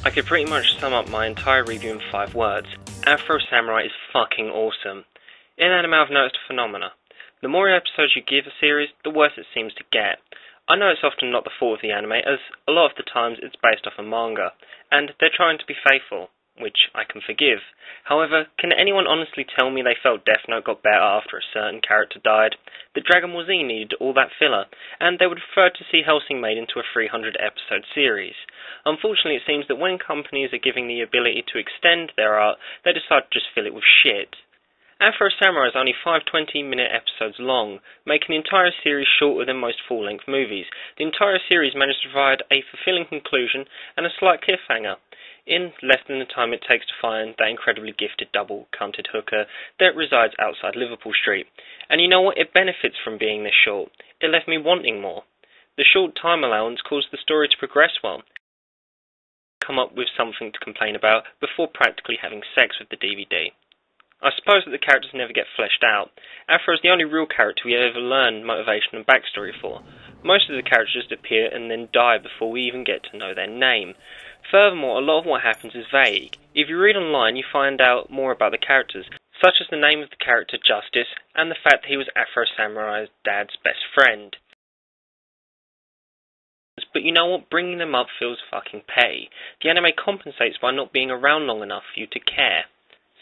I could pretty much sum up my entire review in 5 words. Afro Samurai is fucking awesome. In anime I've noticed a phenomena. The more episodes you give a series, the worse it seems to get. I know it's often not the fault of the anime, as a lot of the times it's based off a manga, and they're trying to be faithful, which I can forgive. However, can anyone honestly tell me they felt Death Note got better after a certain character died? That Dragon Ball Z needed all that filler, and they would prefer to see Hellsing made into a 300-episode series. Unfortunately, it seems that when companies are given the ability to extend their art, they decide to just fill it with shit. Afro Samurai is only 5 20-minute episodes long, making the entire series shorter than most full-length movies. The entire series managed to provide a fulfilling conclusion and a slight cliffhanger, in less than the time it takes to find that incredibly gifted double-cunted hooker that resides outside Liverpool Street. And you know what? It benefits from being this short. It left me wanting more. The short time allowance caused the story to progress well. Come up with something to complain about before practically having sex with the DVD. I suppose that the characters never get fleshed out. Afro is the only real character we ever learn motivation and backstory for. Most of the characters just appear and then die before we even get to know their name. Furthermore, a lot of what happens is vague. If you read online, you find out more about the characters, such as the name of the character Justice, and the fact that he was Afro Samurai's dad's best friend. But you know what? Bringing them up feels fucking petty. The anime compensates by not being around long enough for you to care.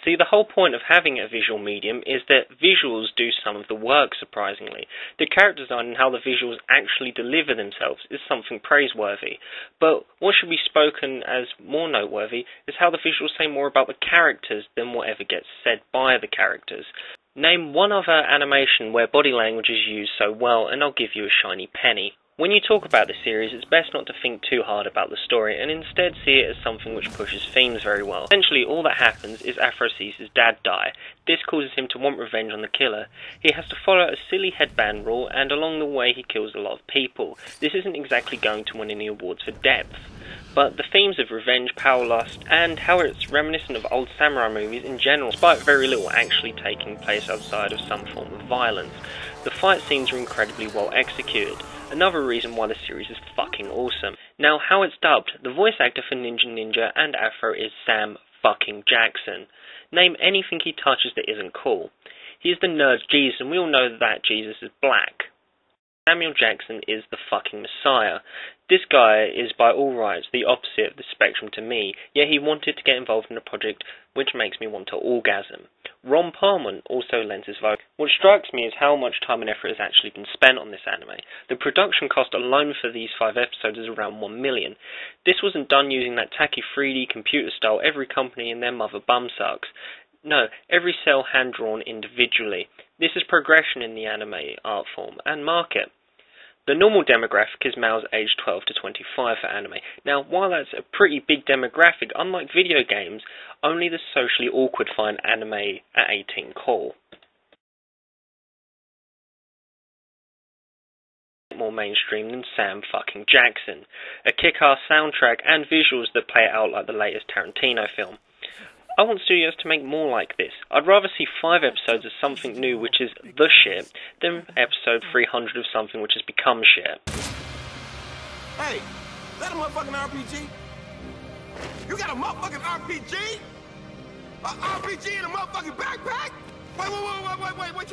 See, the whole point of having a visual medium is that visuals do some of the work, surprisingly. The character design and how the visuals actually deliver themselves is something praiseworthy. But what should be spoken as more noteworthy is how the visuals say more about the characters than whatever gets said by the characters. Name one other animation where body language is used so well and I'll give you a shiny penny. When you talk about the series, it's best not to think too hard about the story and instead see it as something which pushes themes very well. Essentially, all that happens is Afro sees his dad die. This causes him to want revenge on the killer. He has to follow a silly headband rule, and along the way he kills a lot of people. This isn't exactly going to win any awards for depth. But the themes of revenge, power lust, and how it's reminiscent of old samurai movies in general, despite very little actually taking place outside of some form of violence. The fight scenes are incredibly well executed. Another reason why the series is fucking awesome. Now, how it's dubbed, the voice actor for Ninja and Afro is Sam fucking Jackson. Name anything he touches that isn't cool. He is the nerd Jesus, and we all know that Jesus is black. Samuel Jackson is the fucking Messiah. This guy is by all rights the opposite of the spectrum to me, yet he wanted to get involved in a project which makes me want to orgasm. Ron Perlman also lends his vote. What strikes me is how much time and effort has actually been spent on this anime. The production cost alone for these 5 episodes is around $1 million. This wasn't done using that tacky 3D computer style every company and their mother bum sucks. No, every cell hand-drawn individually. This is progression in the anime art form and market. The normal demographic is males aged 12 to 25 for anime. Now, while that's a pretty big demographic, unlike video games, only the socially awkward find anime at 18 cool. More mainstream than Sam fucking Jackson. A kick-ass soundtrack and visuals that play it out like the latest Tarantino film. I want studios to make more like this. I'd rather see 5 episodes of something new which is the shit than episode 300 of something which has become shit. Hey, is that a motherfucking RPG? You got a motherfucking RPG? A RPG in a motherfucking backpack? Wait,